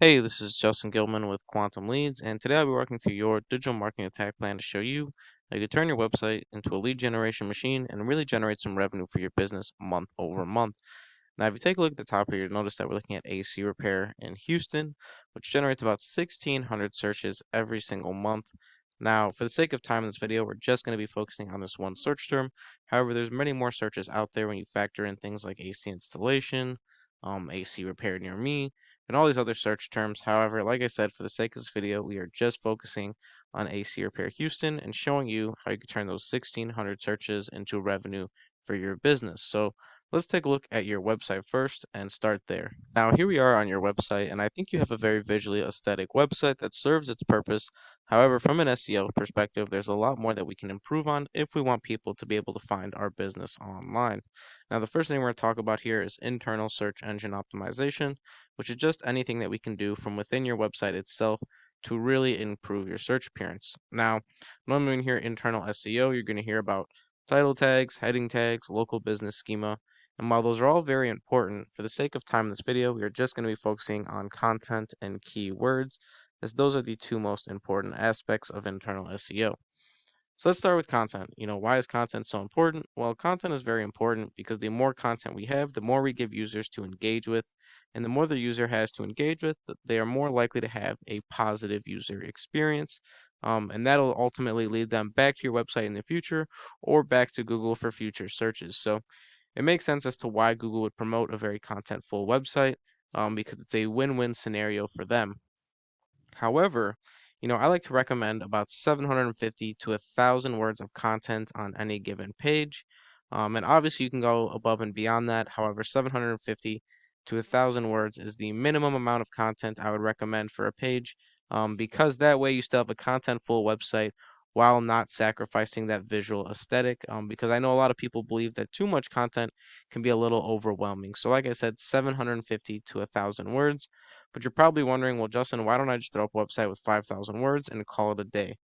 Hey, this is Justin Gilman with Quantum Leads, and today I'll be walking through your digital marketing attack plan to show you how you can turn your website into a lead generation machine and really generate some revenue for your business month over month. Now, if you take a look at the top here, you'll notice that we're looking at AC repair in Houston, which generates about 1,600 searches every single month. Now, for the sake of time in this video, we're just going to be focusing on this one search term. However, there's many more searches out there when you factor in things like AC installation, AC repair near me, and all these other search terms. However, like I said, for the sake of this video, we are just focusing on AC Repair Houston and showing you how you can turn those 1,600 searches into revenue for your business. So let's take a look at your website first and start there. Now, here we are on your website, and I think you have a very visually aesthetic website that serves its purpose. However, from an SEO perspective, there's a lot more that we can improve on if we want people to be able to find our business online. Now, the first thing we're going to talk about here is internal search engine optimization, which is just anything that we can do from within your website itself to really improve your search appearance. Now, normally when you hear internal SEO, you're going to hear about title tags, heading tags, local business schema, and while those are all very important, for the sake of time in this video, we are just going to be focusing on content and keywords, as those are the two most important aspects of internal SEO. So let's start with content. Why is content so important? Well, content is very important because the more content we have, the more we give users to engage with. And the more the user has to engage with, they are more likely to have a positive user experience. And that'll ultimately lead them back to your website in the future or back to Google for future searches. So it makes sense as to why Google would promote a very contentful website because it's a win-win scenario for them. However, I like to recommend about 750 to 1,000 words of content on any given page. And obviously, you can go above and beyond that. However, 750 to 1,000 words is the minimum amount of content I would recommend for a page because that way you still have a contentful website while not sacrificing that visual aesthetic. Because I know a lot of people believe that too much content can be a little overwhelming. So, like I said, 750 to 1,000 words. But you're probably wondering, well, Justin, why don't I just throw up a website with 5,000 words and call it a day?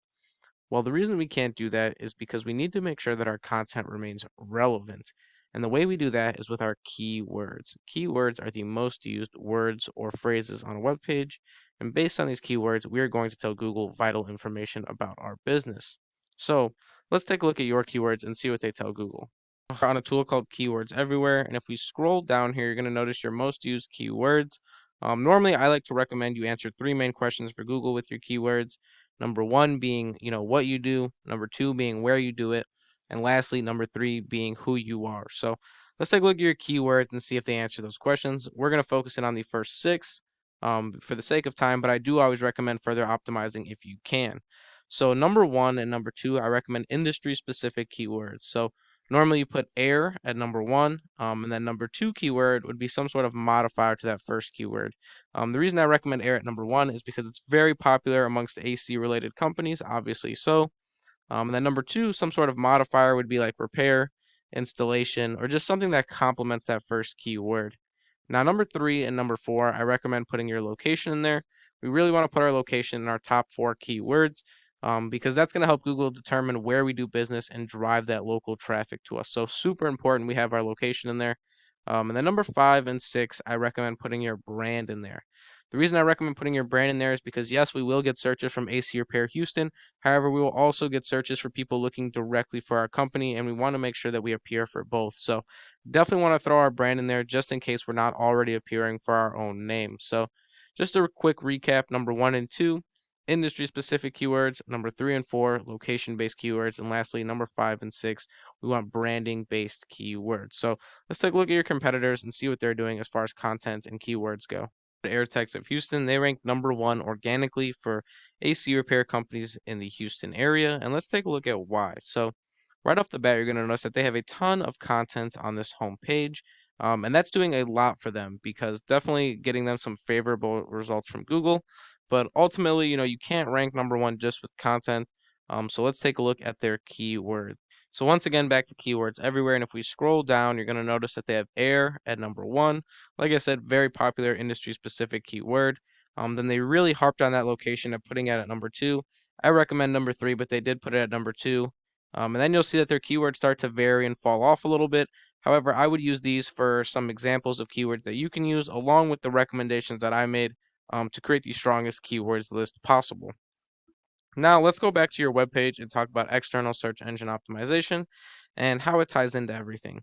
Well, the reason we can't do that is because we need to make sure that our content remains relevant. And the way we do that is with our keywords. Keywords are the most used words or phrases on a web page. And based on these keywords, we are going to tell Google vital information about our business. So let's take a look at your keywords and see what they tell Google. We're on a tool called Keywords Everywhere. And if we scroll down here, you're going to notice your most used keywords. Normally, I like to recommend you answer three main questions for Google with your keywords. Number one being, what you do. Number two being where you do it. And lastly, number three being who you are. So let's take a look at your keywords and see if they answer those questions. We're going to focus in on the first six for the sake of time, but I do always recommend further optimizing if you can. So number one and number two, I recommend industry specific keywords. So normally you put air at number one, and then number two keyword would be some sort of modifier to that first keyword. The reason I recommend air at number one is because it's very popular amongst AC related companies, obviously so. And then number two, some sort of modifier would be like repair, installation, or just something that complements that first keyword. Now, number three and number four, I recommend putting your location in there. We really want to put our location in our top four keywords because that's going to help Google determine where we do business and drive that local traffic to us. So, super important we have our location in there. And then number five and six, I recommend putting your brand in there. The reason I recommend putting your brand in there is because, yes, we will get searches from AC Repair Houston. However, we will also get searches for people looking directly for our company, and we want to make sure that we appear for both. So, definitely want to throw our brand in there just in case we're not already appearing for our own name. So, just a quick recap number one and two, industry specific keywords. Number three and four, location based keywords. And lastly, number five and six, we want branding based keywords. So, let's take a look at your competitors and see what they're doing as far as content and keywords go. AirTechs of Houston, they rank number one organically for AC repair companies in the Houston area. And let's take a look at why. So, right off the bat, you're going to notice that they have a ton of content on this home page. And that's doing a lot for them because definitely getting them some favorable results from Google. But ultimately, you can't rank number one just with content. So let's take a look at their keyword. So once again, back to keywords everywhere. And if we scroll down, you're going to notice that they have air at number one. Like I said, very popular industry specific keyword. Then they really harped on that location of putting it at number two. I recommend number three, but they did put it at number two. And then you'll see that their keywords start to vary and fall off a little bit. However, I would use these for some examples of keywords that you can use along with the recommendations that I made to create the strongest keywords list possible. Now, let's go back to your webpage and talk about external search engine optimization and how it ties into everything.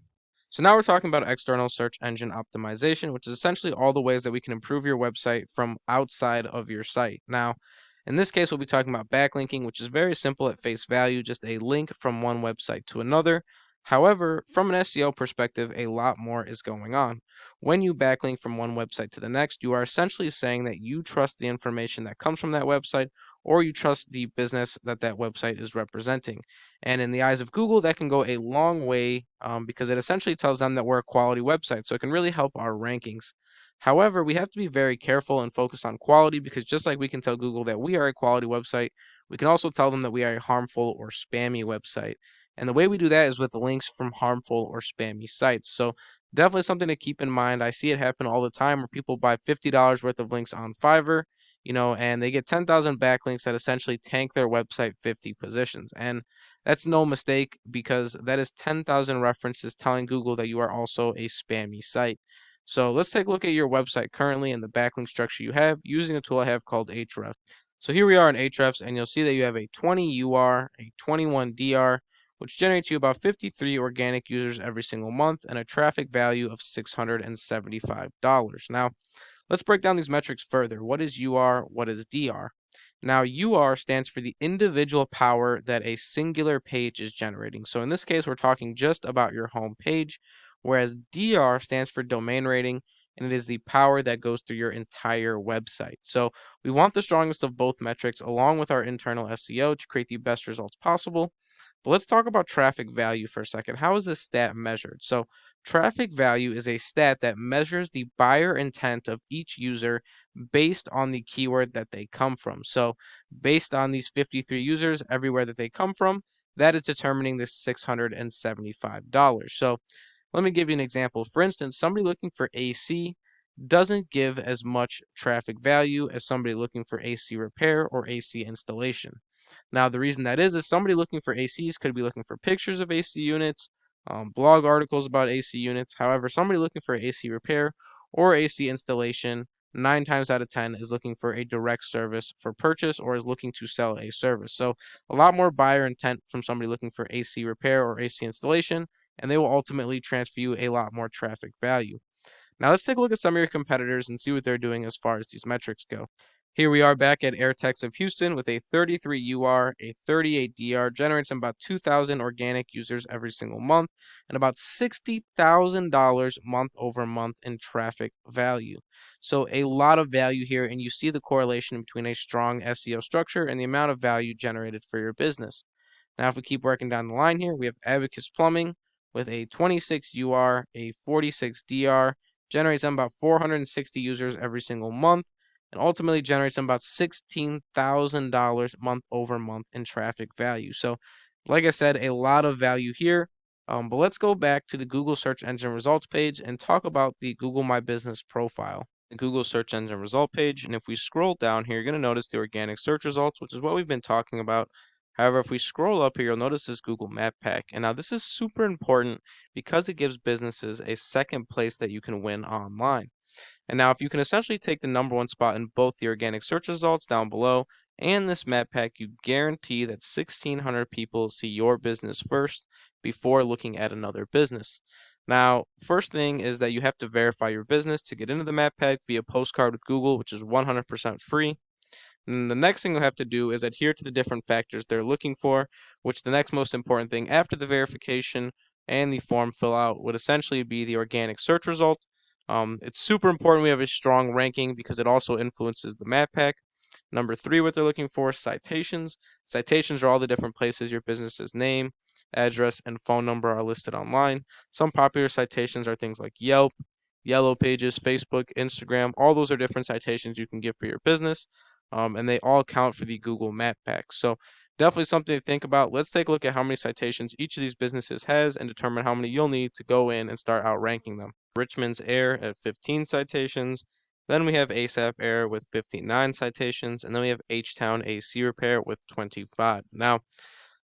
So, now we're talking about external search engine optimization, which is essentially all the ways that we can improve your website from outside of your site. Now, in this case, we'll be talking about backlinking, which is very simple at face value, just a link from one website to another. However, from an SEO perspective, a lot more is going on. When you backlink from one website to the next, you are essentially saying that you trust the information that comes from that website, or you trust the business that that website is representing. And in the eyes of Google, that can go a long way because it essentially tells them that we're a quality website. So it can really help our rankings. However, we have to be very careful and focus on quality because just like we can tell Google that we are a quality website, we can also tell them that we are a harmful or spammy website. And the way we do that is with links from harmful or spammy sites. So definitely something to keep in mind. I see it happen all the time where people buy $50 worth of links on Fiverr, and they get 10,000 backlinks that essentially tank their website 50 positions. And that's no mistake because that is 10,000 references telling Google that you are also a spammy site. So let's take a look at your website currently and the backlink structure you have using a tool I have called Ahrefs. So here we are in Ahrefs, and you'll see that you have a 20 UR, a 21 DR, which generates you about 53 organic users every single month and a traffic value of $675. Now, let's break down these metrics further. What is UR? What is DR? Now, UR stands for the individual power that a singular page is generating. So in this case, we're talking just about your home page, whereas DR stands for domain rating, and it is the power that goes through your entire website. So we want the strongest of both metrics along with our internal SEO to create the best results possible. But let's talk about traffic value for a second. How is this stat measured? So traffic value is a stat that measures the buyer intent of each user based on the keyword that they come from. So, based on these 53 users everywhere that they come from, that is determining this $675. So, let me give you an example. For instance, somebody looking for AC doesn't give as much traffic value as somebody looking for AC repair or AC installation. Now, the reason that is somebody looking for ACs could be looking for pictures of AC units, blog articles about AC units. However, somebody looking for AC repair or AC installation, 9 times out of 10 is looking for a direct service for purchase or is looking to sell a service. So, a lot more buyer intent from somebody looking for AC repair or AC installation, and they will ultimately transfer you a lot more traffic value. Now let's take a look at some of your competitors and see what they're doing as far as these metrics go. Here we are back at AirTex of Houston with a 33 UR, a 38 DR, generates about 2,000 organic users every single month, and about $60,000 month over month in traffic value. So a lot of value here, and you see the correlation between a strong SEO structure and the amount of value generated for your business. Now, if we keep working down the line here, we have Abacus Plumbing with a 26 UR, a 46 DR, generates them about 460 users every single month, and ultimately generates them about $16,000 month over month in traffic value. So, like I said, a lot of value here. But let's go back to the Google search engine results page and talk about the Google My Business profile. The Google search engine result page. And if we scroll down here, you're going to notice the organic search results, which is what we've been talking about. However, if we scroll up here, you'll notice this Google Map Pack. And now this is super important because it gives businesses a second place that you can win online. And now if you can essentially take the number one spot in both the organic search results down below and this map pack, you guarantee that 1,600 people see your business first before looking at another business. Now, first thing is that you have to verify your business to get into the map pack via postcard with Google, which is 100% free. And the next thing you'll have to do is adhere to the different factors they're looking for, which the next most important thing after the verification and the form fill out would essentially be the organic search result. It's super important we have a strong ranking because it also influences the map pack. Number three, what they're looking for, citations. Citations are all the different places your business's name, address, and phone number are listed online. Some popular citations are things like Yelp, Yellow Pages, Facebook, Instagram. All those are different citations you can give for your business, and they all count for the Google Map Pack. So definitely something to think about. Let's take a look at how many citations each of these businesses has and determine how many you'll need to go in and start outranking them. Richmond's Air at 15 citations. Then we have ASAP Air with 59 citations, and then we have H-Town AC Repair with 25. Now,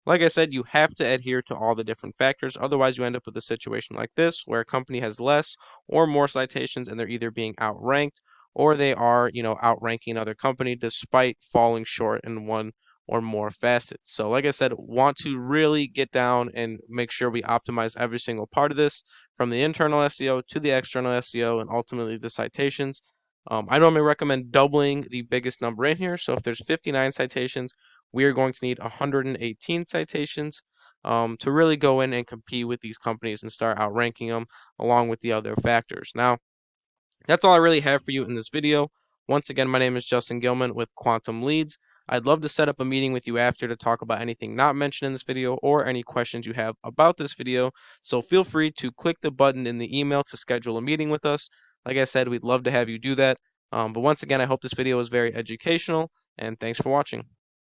like I said, you have to adhere to all the different factors. Otherwise, you end up with a situation like this where a company has less or more citations and they're either being outranked or they are, outranking another company despite falling short in one or more facets. So, like I said, want to really get down and make sure we optimize every single part of this, from the internal SEO to the external SEO and ultimately the citations. I normally recommend doubling the biggest number in here. So if there's 59 citations, we are going to need 118 citations to really go in and compete with these companies and start outranking them along with the other factors. Now, that's all I really have for you in this video. Once again, my name is Justin Gilman with Quantum Leads. I'd love to set up a meeting with you after to talk about anything not mentioned in this video or any questions you have about this video. So feel free to click the button in the email to schedule a meeting with us. Like I said, we'd love to have you do that. But once again, I hope this video was very educational, and thanks for watching.